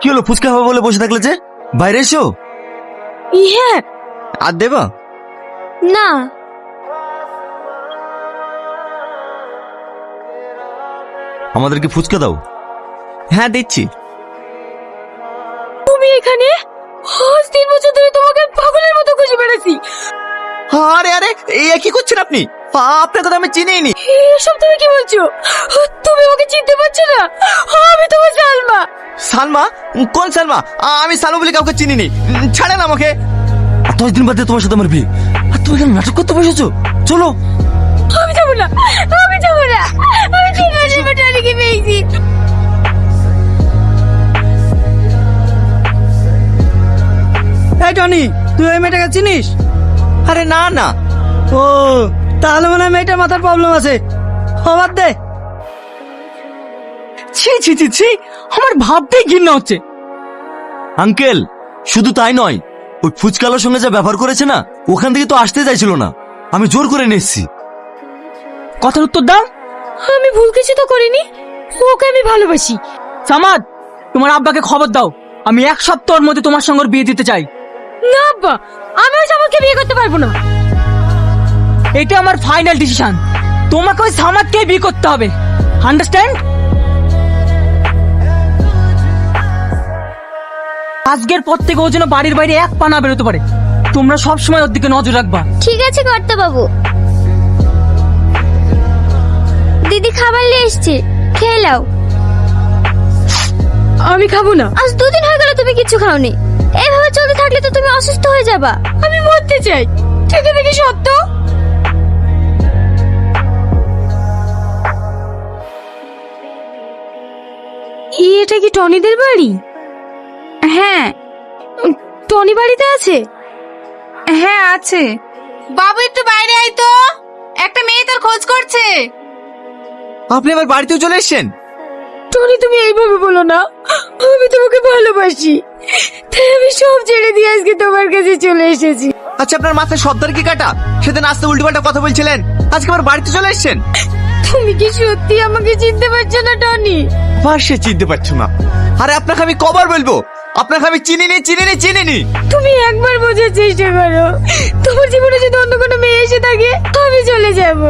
কি হলো, ফুচকা হবে বলে বসে থাকলে যে? বাইরে এসো। হ্যাঁ। আর দেবা? না। আমাদেরকে ফুচকা দাও। হ্যাঁ দিচ্ছি। তুমি এখানে? আজ 3 বছর ধরে তোমাকে পাগলের মতো খুঁজে বেড়াচ্ছি। আরে আরে, এই কি করছেন আপনি? আপনাকে তো আমি চিনিই নি। এসব তুমি কি বলছো? তুমি আমাকে চিনতে পারছো না? আমি তোমার সালমা। সালমা? কোন সালমা? আমি সালমা বলে কাউকে চিনি নি। ছাড়েন আমাকে। 10 দিন বাদে তোমার সাথে আমার বিয়ে, আর তুমি এখানে নাটক করতে বসেছো? চলো। আমি যাবো না, আমি যাবো না। আমি চিনারি বাটারিকে পেয়েছি। এই টনি, তুই ওই মেয়েটাকে চিনিস? আরে না না। ও, তাহলে মনে হয় মেয়েটার মাথার প্রবলেম আছে। খবর দে। ছি ছি ছি ছি, আমার ভাবতেই ঘৃণা হচ্ছে। আঙ্কেল, শুধু তাই নয়, ওই ফুচকালোর সঙ্গে যা ব্যবহার করেছে না, ওখান থেকে তো আসতে চাইছিল না, আমি জোর করে নিয়ে এসেছি। কথার উত্তর দাও। আমি ভুল কিছু তো করিনি, ওকে আমি ভালোবাসি। সামাদ, তোমার আব্বাকে খবর দাও, আমি 1 সপ্তাহের মধ্যে তোমার সঙ্গে ওর বিয়ে দিতে চাই। না আব্বা, আমি ওই সামাদকে বিয়ে করতে পারবো না। এটা আমার ফাইনাল ডিসিশন, তোমাকে ওই সামাদকে বিয়ে করতে হবে, আন্ডারস্ট্যান্ড? আজকের পর থেকে ও যেন বাড়ির বাইরে 1 পা না বেরোতে পারে। তোমরা সব সময় ওর দিকে নজর রাখবা। ঠিক আছে কর্তা বাবু। দিদি খাবার নিয়ে এসছে, খেয়ে নাও। আমি খাবো না। আজ 2 দিন হয়ে গেল তুমি কিছু খাওনি। এইভাবে চলতে থাকলে তো তুমি অসুস্থ হয়ে যাবা। আমি মরতে চাই। থেকে থেকে সত্য। এটা কি টনিদের বাড়ি? হ্যাঁ। টনি বাড়িতে আছে? হ্যাঁ আছে। বাবু একটু বাইরে আয় তো, একটা মেয়ে তোর খোঁজ করছে। আপনি আবার বাড়িতেও চলে এসেছেন? টনি তুমি এইভাবে বলো না, আমি তোমাকে ভালোবাসি, তাই আমি সব ছেড়ে দিয়ে আজকে তোমার কাছে চলে এসেছি। আচ্ছা, আপনার মাথায় সর্দার কি কাটা? সেদিন আসতে উল্টোপাল্টা কথা বলছিলেন, আজকে আবার বাড়িতে চলে এসেছেন। তুমি কি সত্যি আমাকে চিনতে পারছো না টনি? সে চিনতে পারছো না? আরে আপনাকে আমি কবার বলবো, আপনাকে আমি চিনিনি। তুমি একবার বোঝার চেষ্টা করো। তোমার জীবনে যদি অন্য কোনো মেয়ে এসে থাকে আমি চলে যাব,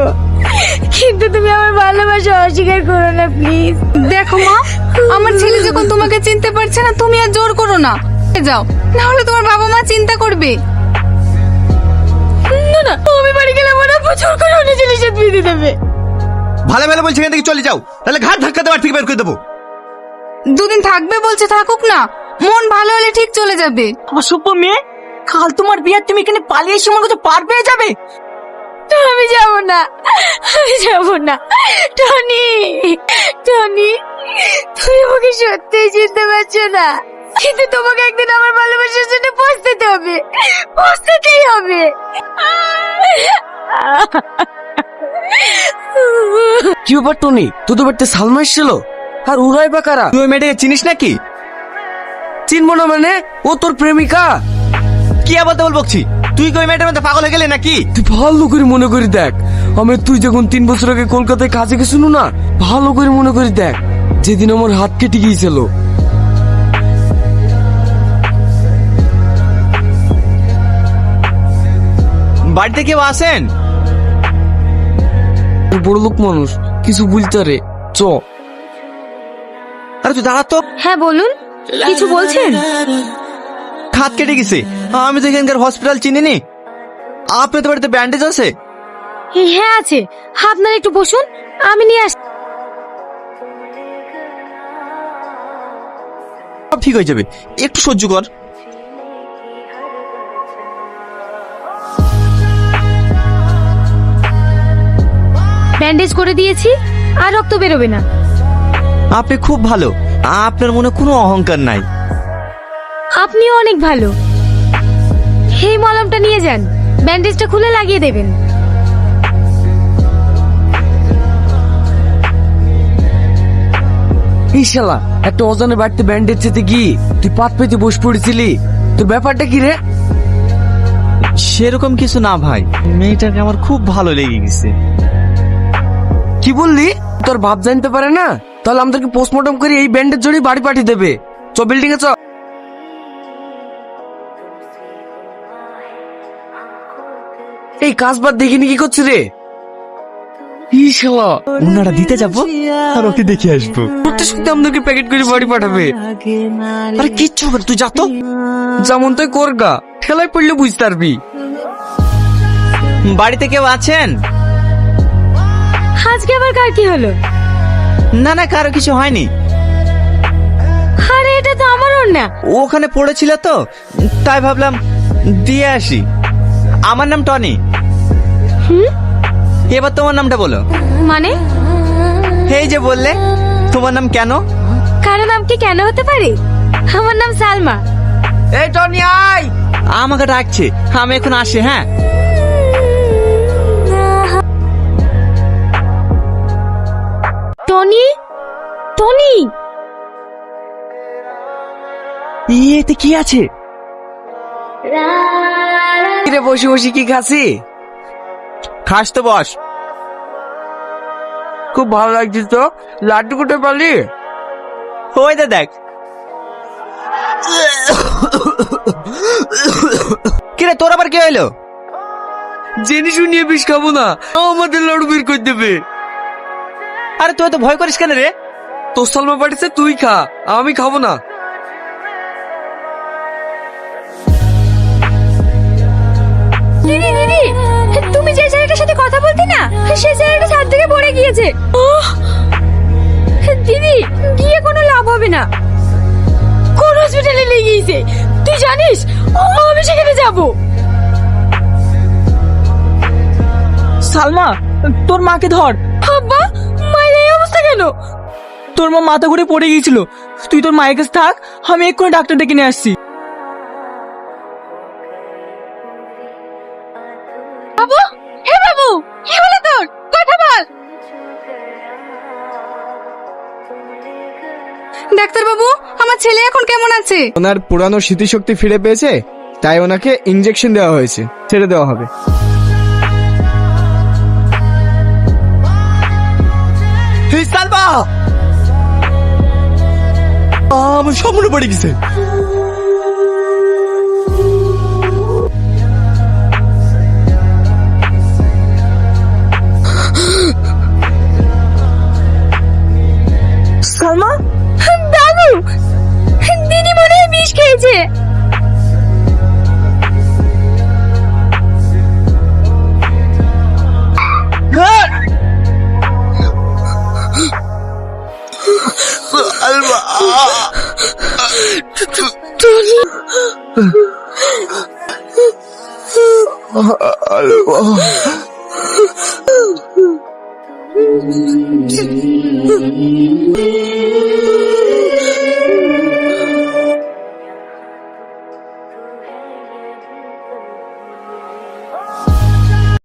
কিন্তু তুমি আমার ভালোবাসা অস্বীকার করো না প্লিজ। দেখো মা, আমার ছেলে যখন তোমাকে চিনতে পারছে না, তুমি আর জোর করো না। যাও, না হলে তোমার বাবা মা চিন্তা করবে। না না, আমি বাড়ি গেলে আমার আব্বু জোর করে অন্য ছেলের সাথে বিয়ে দিয়ে দেবে। ভালো ভালো বলছি, এখান থেকে চলে যাও, তাহলে ঘাট ধাক্কা দেওয়ার থেকে বের করে দেবো। 2 দিন থাকবে বলছে, থাকুক না। মন ভালো হলে ঠিক চলে যাবে। অসভ্য মেয়ে, কাল তোমার বিয়ে, তুমি এখানে পালিয়ে এসে মনে করছো পার পেয়ে যাবে? আমি যাব না, আমি যাব না। টনি, টনি, তুমি আমাকে সত্যিই চিনতে পারছো না, কিন্তু তোমাকে একদিন আমার ভালোবাসার জন্য পস্তাতে হবে, পস্তাতেই হবে। কি ব্যাপার টনি, তোদের বাড়িতে সালমা এসেছিল? আর ওরাই বা কারা? তুই ওই মেয়েটাকে চিনিস নাকি? চিনবো না মানে? ও তোর প্রেমিকা। কি আবার বলছি? তুই কি ওই মেয়েটার মধ্যে পাগল হয়ে গেলে নাকি? তুই ভালো করে মনে করে দেখ, আমি তুই যখন 3 বছর আগে কলকাতায় কাজে গেছিল না, ভালো করে মনে করে দেখ, যেদিন আমার হাত কেটে গিয়েছিল। বাড়িতে কেউ আসেন? বড় লোক মানুষ, কিছু বলতে রে। চ। আরে তুই দাঁড়া তো। হ্যাঁ বলুন, কিছু বলছেন? হাত কেটে গেছে, আমি তো এখানকার হসপিটাল চিনিনি। আপনাদের বাড়িতে ব্যান্ডেজ আছে? হ্যাঁ আছে, আপনারা একটু বসুন, আমি নিয়ে আসছি। সব ঠিক হয়ে যাবে, একটু সহ্য কর। ব্যান্ডেজ করে দিয়েছি, আর রক্ত বেরোবে না। আপনি খুব ভালো, আপনার মনে কোনো অহংকার নাই। আপনিও অনেক ভালো। এই মলমটা নিয়ে যান, ব্যান্ডেজটা খুলে লাগিয়ে দেবেন। এই শালা, একটা অজানের বাড়িতে ব্যান্ডেজ চেতে গিয়ে তুই পাত পেতে বসে পড়েছিলি, তোর ব্যাপারটা কি রে? সেরকম কিছু না ভাই, মেয়েটাকে আমার খুব ভালো লেগে গেছে। কি বললি? তোর বাপ জানতে পারে না? তাহলে আমাদেরকে পোস্টমর্টম করে এই ব্যান্ডেজ জড়িয়ে বাড়ি পাঠিয়ে দেবে। চ বিল্ডিং এ চ। এই কাজ বাদ দেখিনি কি করছি রে? ওনারা দিতে যাবো আর ওকে দেখে আসবো। সত্যি সত্যি আমাদেরকে প্যাকেট করে বাড়ি পাঠাবে। আরে কিচ্ছু হবে না, তুই যা তো। যেমন তুই করগা, ঠেলায় পড়লে বুঝতে পারবি। বাড়িতে কেউ আছেন? আজকে আবার কার কি হলো? না না, কারো কিছু হয়নি। আরে এটা তো আমার না। ও ওখানে পড়েছিল তো, তাই ভাবলাম দিয়ে আসি। আমার নাম টনি। এবার তোমার নামটা বলো। মানে এই যে বললে তোমার নাম কেন? কারো নাম কি কেন হতে পারে? আমার নাম সালমা। এই টনি আয়। আমাকে ডাকছে, আমি এখন আসি। হ্যাঁ, টনি, টনি, এতে কি আছে? রে বসে বসে কি খাসি? খাস তো বস। খুব ভালো লাগছে তো। লাড্ডু কোটে পালি? ওই দে দেখ। কিরে তোর আবার কি হইলো? জেনে শুনিয়ে বিষ খাবো না, আমাদের লাড্ডু বের করে দেবে। আরে তুই তো ভয় করিস কেন রে? তোর সালমা পাঠিয়েছে, তুই খা, আমি খাবো না। দিদি দিদি, তুমি যে ছেলেটার সাথে কথা বলতে না, সেই ছেলেটা ছাদ থেকে পড়ে গিয়েছে। দিদি, গিয়ে কোনো লাভ হবে না। কোন হসপিটালে নিয়ে গিয়েছে তুই জানিস? আমি সেখানে যাব। সালমা, তোর মাকে ধর। আব্বা, মায়ের এই অবস্থা কেন? তোর মা মাথা ঘুরে পড়ে গিয়েছিল। তুই তোর মায়ের কাছে থাক, আমি এক্ষুনি ডাক্তার ডেকে নিয়ে আসছি। বাবু, হে বাবু, কি হলো তোর? কথা বল। ডাক্তার বাবু, আমার ছেলে এখন কেমন আছে? ওনার পুরানো স্মৃতিশক্তি ফিরে পেয়েছে, তাই ওনাকে ইনজেকশন দেওয়া হয়েছে, ছেড়ে দেওয়া হবে। এই সালমা, আমার সম্পূর্ণ পড়ে গেছে। সালমা, বাবু, দিদি মনে হয় বিষ খেয়েছে। আলবা